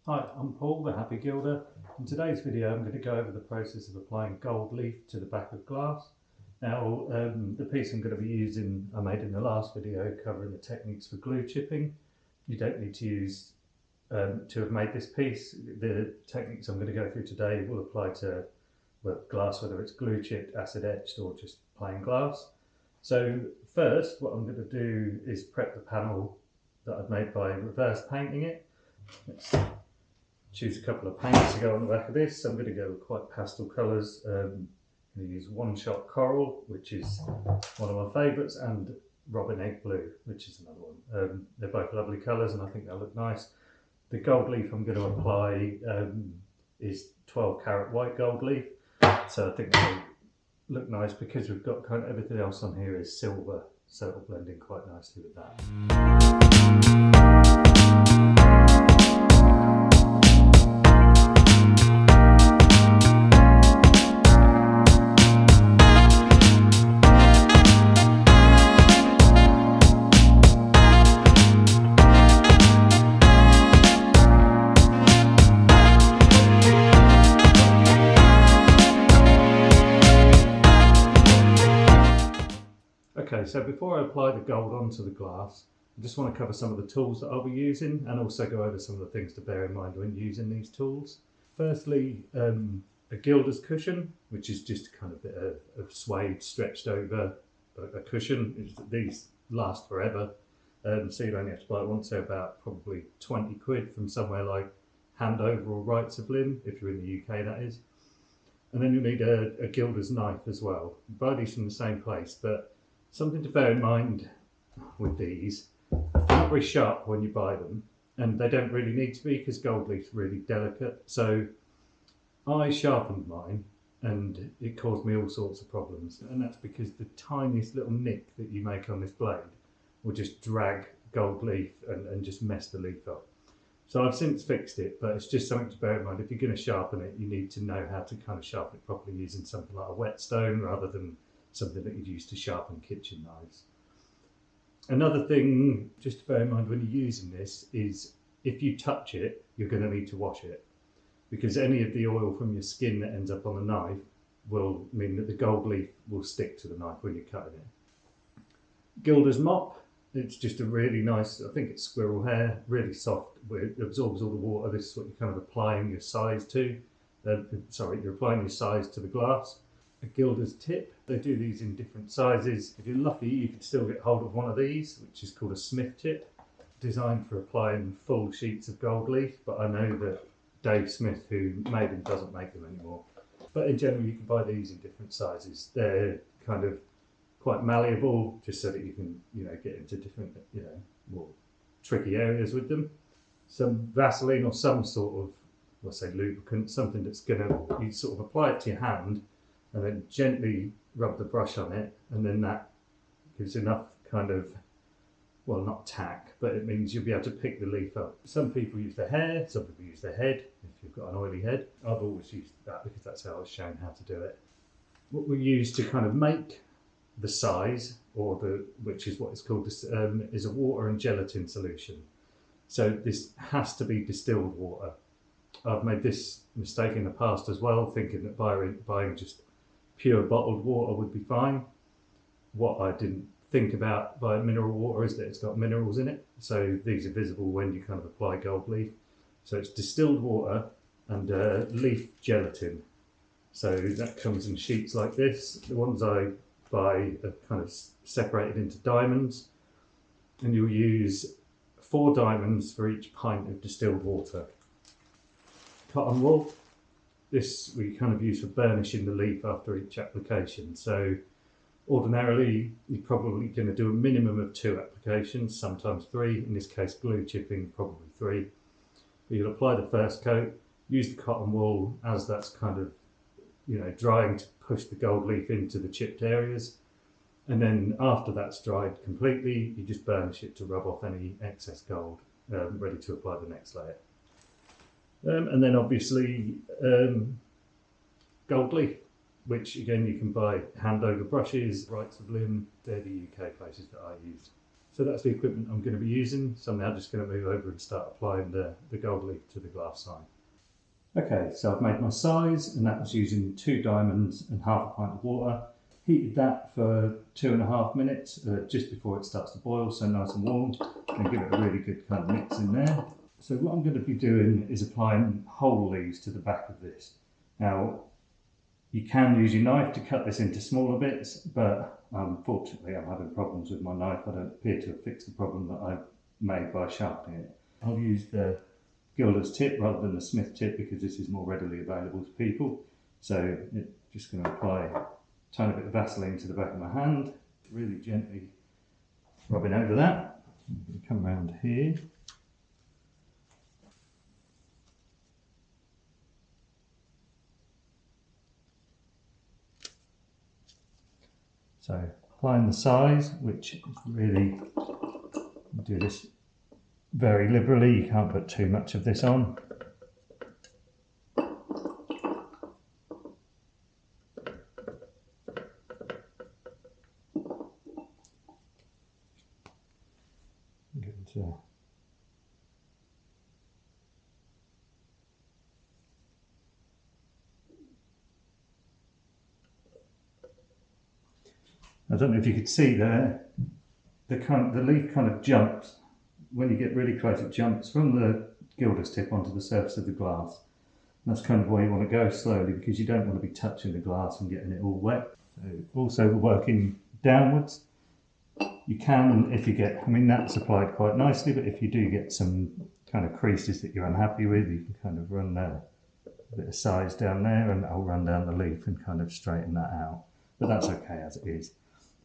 Hi, I'm Paul, the Happy Gilder. In today's video I'm going to go over the process of applying gold leaf to the back of glass. Now the piece I'm going to be using I made in the last video covering the techniques for glue chipping. You don't need to use to have made this piece. The techniques I'm going to go through today will apply to glass, whether it's glue chipped, acid etched or just plain glass. So first what I'm going to do is prep the panel that I've made by reverse painting it. Let's choose a couple of paints to go on the back of this. So I'm going to go with quite pastel colours. I'm going to use One Shot Coral, which is one of my favourites, and Robin Egg Blue, which is another one. They're both lovely colours and I think they'll look nice. The gold leaf I'm going to apply is 12 carat white gold leaf, so I think it'll look nice because we've got kind of everything else on here is silver, so it'll blend in quite nicely with that. Okay, so before I apply the gold onto the glass, I just want to cover some of the tools that I'll be using and also go over some of the things to bear in mind when using these tools. Firstly, a Gilder's cushion, which is just kind of a bit of suede stretched over a cushion. These last forever, so you only have to buy one, so about probably 20 quid from somewhere like Handover or Rights of Limb, if you're in the UK that is. And then you'll need a Gilder's knife as well. You buy these from the same place, but something to bear in mind with these, they're not very sharp when you buy them, and they don't really need to be because gold leaf's really delicate. So I sharpened mine and it caused me all sorts of problems, and that's because the tiniest little nick that you make on this blade will just drag gold leaf and just mess the leaf up. So I've since fixed it, but it's just something to bear in mind. If you're going to sharpen it, you need to know how to kind of sharpen it properly using something like a whetstone rather than something that you'd use to sharpen kitchen knives. Another thing just to bear in mind when you're using this is if you touch it, you're going to need to wash it, because any of the oil from your skin that ends up on the knife will mean that the gold leaf will stick to the knife when you're cutting it. Gilder's mop, it's just a really nice, I think it's squirrel hair, really soft, it absorbs all the water. This is what you're kind of applying your size to. You're applying your size to the glass. A Gilder's tip, they do these in different sizes. If you're lucky, you can still get hold of one of these, which is called a Smith tip, designed for applying full sheets of gold leaf, but I know that Dave Smith, who made them, doesn't make them anymore. But in general, you can buy these in different sizes. They're kind of quite malleable, just so that you can, get into different, more tricky areas with them. Some Vaseline or some sort of, let's say lubricant, something that's you sort of apply it to your hand and then gently rub the brush on it, and then that gives enough kind of, well, not tack, but it means you'll be able to pick the leaf up. Some people use their hair, some people use their head, if you've got an oily head. I've always used that because that's how I was shown how to do it. What we use to kind of make the size, which is what it's called, is a water and gelatin solution. So this has to be distilled water. I've made this mistake in the past as well, thinking that buying just pure bottled water would be fine. What I didn't think about buying mineral water is that it's got minerals in it, so these are visible when you kind of apply gold leaf. So it's distilled water and leaf gelatin. So that comes in sheets like this. The ones I buy are kind of separated into diamonds, and you'll use 4 diamonds for each pint of distilled water. Cotton wool. This we kind of use for burnishing the leaf after each application. So ordinarily you're probably going to do a minimum of 2 applications, sometimes 3. In this case, glue chipping, probably 3. But you'll apply the first coat, use the cotton wool as that's kind of drying to push the gold leaf into the chipped areas, and then after that's dried completely, you just burnish it to rub off any excess gold, ready to apply the next layer. And then obviously gold leaf, which again you can buy hand over brushes, Rights of Limb, they're the UK places that I use. So that's the equipment I'm going to be using. So I'm now just going to move over and start applying the gold leaf to the glass side. Okay, so I've made my size, and that was using 2 diamonds and half a pint of water. Heated that for 2.5 minutes just before it starts to boil, so nice and warm, and give it a really good kind of mix in there. So what I'm going to be doing is applying whole leaves to the back of this. Now, you can use your knife to cut this into smaller bits, but unfortunately I'm having problems with my knife. I don't appear to have fixed the problem that I made by sharpening it. I'll use the Gilder's tip rather than the Smith tip because this is more readily available to people. So just going to apply a tiny bit of Vaseline to the back of my hand, really gently rubbing over that. Come around here. So applying the size, which really do this very liberally, you can't put too much of this on. I don't know if you could see there, the leaf kind of jumps. When you get really close, it jumps from the Gilder's tip onto the surface of the glass. And that's kind of why you want to go slowly, because you don't want to be touching the glass and getting it all wet. So also working downwards, you can, if you get, I mean that's applied quite nicely, but if you do get some kind of creases that you're unhappy with, you can kind of run a bit of size down there, and I'll run down the leaf and kind of straighten that out. But that's okay as it is.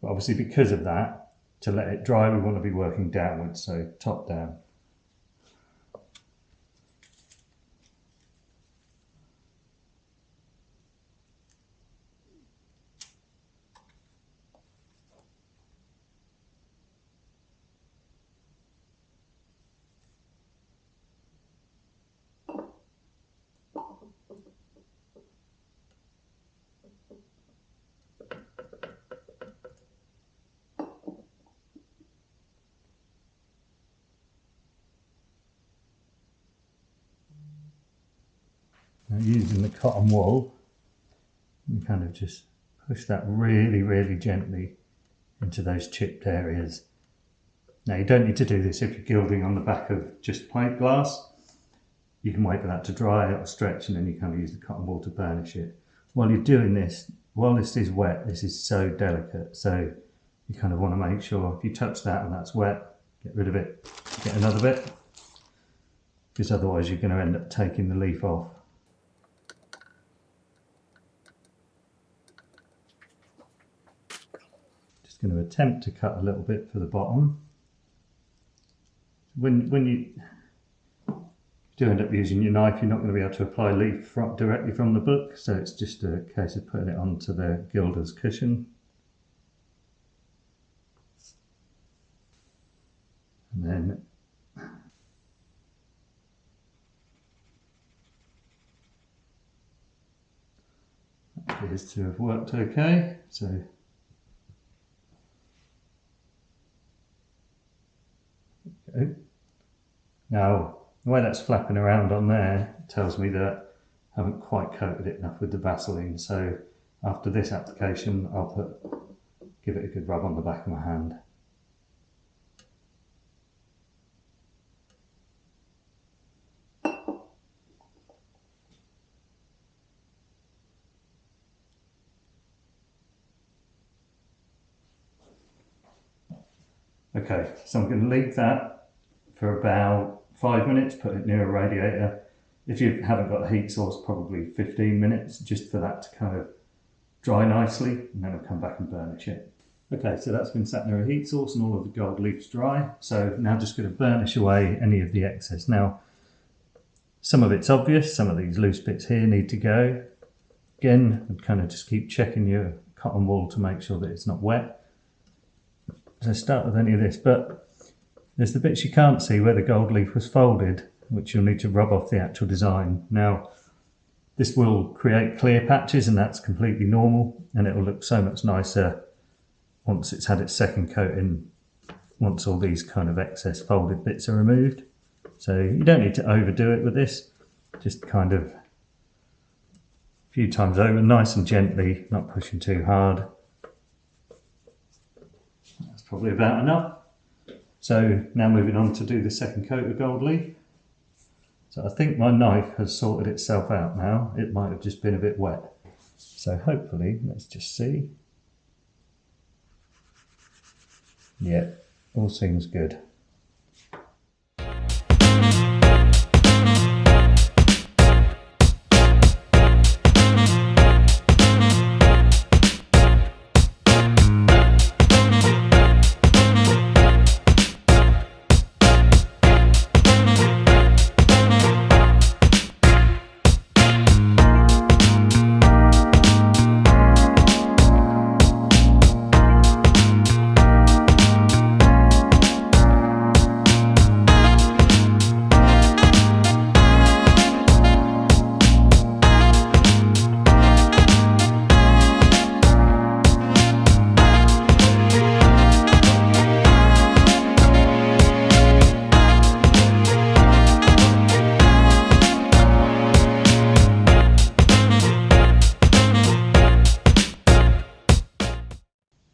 But obviously because of that, to let it dry, we want to be working downwards, so top down. Now using the cotton wool, you kind of just push that really, really gently into those chipped areas. Now you don't need to do this if you're gilding on the back of just plate glass. You can wait for that to dry or stretch, and then you kind of use the cotton wool to burnish it. While you're doing this, while this is wet, this is so delicate, so you kind of want to make sure if you touch that and that's wet, get rid of it, get another bit, because otherwise you're going to end up taking the leaf off. Just going to attempt to cut a little bit for the bottom. When you do end up using your knife, you're not going to be able to apply leaf directly from the book, so it's just a case of putting it onto the Gilder's cushion. And then that appears to have worked okay. So okay. Now the way that's flapping around on there tells me that I haven't quite coated it enough with the Vaseline, so after this application I'll give it a good rub on the back of my hand. Okay, so I'm going to leave that for about 5 minutes, put it near a radiator. If you haven't got a heat source, probably 15 minutes, just for that to kind of dry nicely, and then I'll come back and burnish it. Okay, so that's been sat near a heat source and all of the gold leaf's dry. So now just going to burnish away any of the excess. Now, some of it's obvious, some of these loose bits here need to go. Again, I'd kind of just keep checking your cotton wool to make sure that it's not wet. So start with any of this, but there's the bits you can't see where the gold leaf was folded, which you'll need to rub off the actual design. Now, this will create clear patches, and that's completely normal, and it will look so much nicer once it's had its second coating once all these kind of excess folded bits are removed. So you don't need to overdo it with this, just kind of a few times over, nice and gently, not pushing too hard. That's probably about enough. So now moving on to do the second coat of gold leaf. So I think my knife has sorted itself out now. It might have just been a bit wet. So hopefully, let's just see. Yeah, all seems good.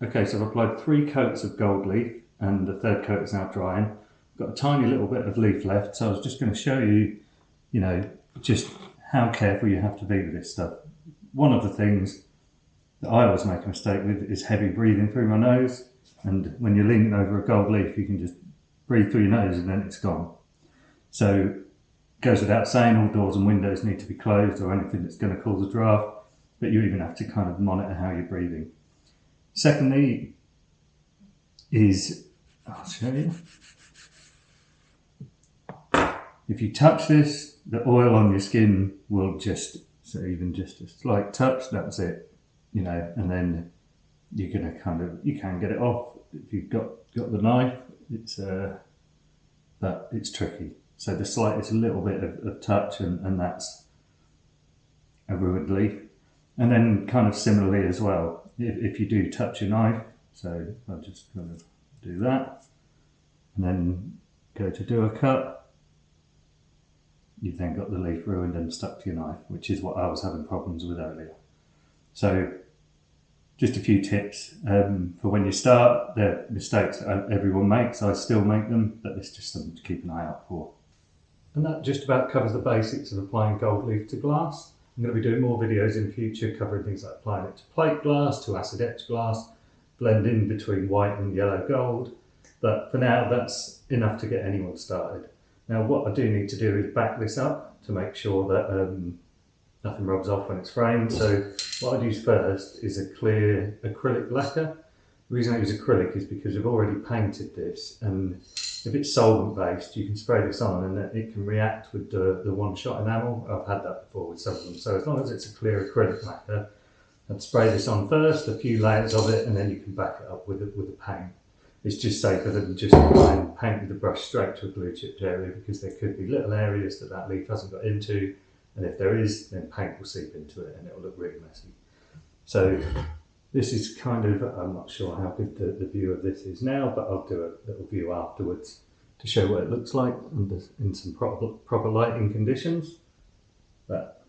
Okay, so I've applied 3 coats of gold leaf and the third coat is now drying. I've got a tiny little bit of leaf left, so I was just going to show you, just how careful you have to be with this stuff. One of the things that I always make a mistake with is heavy breathing through my nose, and when you're leaning over a gold leaf you can just breathe through your nose and then it's gone. So it goes without saying, all doors and windows need to be closed or anything that's going to cause a draft, but you even have to kind of monitor how you're breathing. Secondly is, I'll show you, if you touch this, the oil on your skin will just, so even just a slight touch, that's it, and then you're going to you can get it off if you've got the knife, but it's tricky. So the slightest little bit of touch and that's a ruined leaf. And then kind of similarly as well, if you do touch your knife, so I'll just kind of do that and then go to do a cut, you've then got the leaf ruined and stuck to your knife, which is what I was having problems with earlier. So just a few tips for when you start. They're mistakes that everyone makes, I still make them, but it's just something to keep an eye out for. And that just about covers the basics of applying gold leaf to glass. I'm going to be doing more videos in future covering things like applying it to plate glass, to acid etched glass, blending between white and yellow gold. But for now, that's enough to get anyone started. Now, what I do need to do is back this up to make sure that nothing rubs off when it's framed. So what I'd use first is a clear acrylic lacquer. The reason I use acrylic is because I've already painted this, and if it's solvent based, you can spray this on and it can react with the one-shot enamel. I've had that before with some of them. So as long as it's a clear acrylic lacquer, I'd spray this on first, a few layers of it, and then you can back it up with a paint. It's just safer than just paint with the brush straight to a blue chipped area, because there could be little areas that leaf hasn't got into, and if there is, then paint will seep into it and it'll look really messy. So this is kind of, I'm not sure how good the view of this is now, but I'll do a little view afterwards to show what it looks like in some proper lighting conditions. But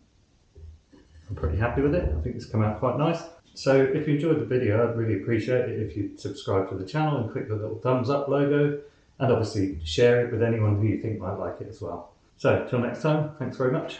I'm pretty happy with it. I think it's come out quite nice. So if you enjoyed the video, I'd really appreciate it if you'd subscribe to the channel and click the little thumbs up logo, and obviously share it with anyone who you think might like it as well. So till next time, thanks very much.